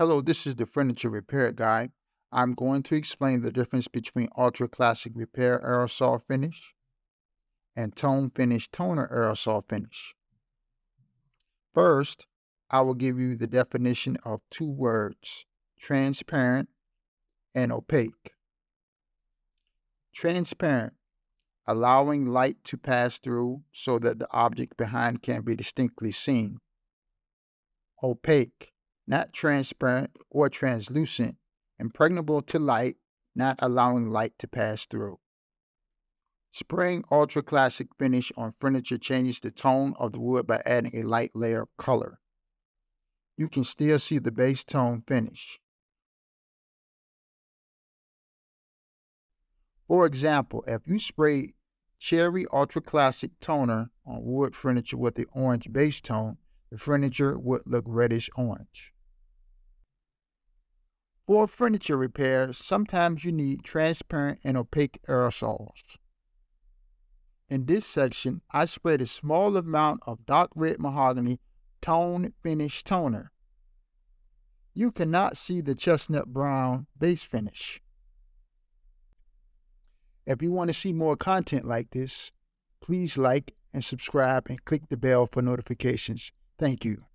Hello, this is the Furniture Repair Guy. I'm going to explain the difference between Ultra Classic Repair Aerosol Finish and Tone Finish Toner Aerosol Finish. First, I will give you the definition of two words, transparent and opaque. Transparent, allowing light to pass through so that the object behind can be distinctly seen. Opaque, not transparent or translucent, impregnable to light, not allowing light to pass through. Spraying Ultra Classic Finish on furniture changes the tone of the wood by adding a light layer of color. You can still see the base tone finish. For example, if you spray Cherry Ultra Classic Toner on wood furniture with the orange base tone, the furniture would look reddish orange. For furniture repairs, sometimes you need transparent and opaque aerosols. In this section, I sprayed a small amount of dark red mahogany Tone Finish Toner. You cannot see the chestnut brown base finish. If you want to see more content like this, please like and subscribe and click the bell for notifications. Thank you.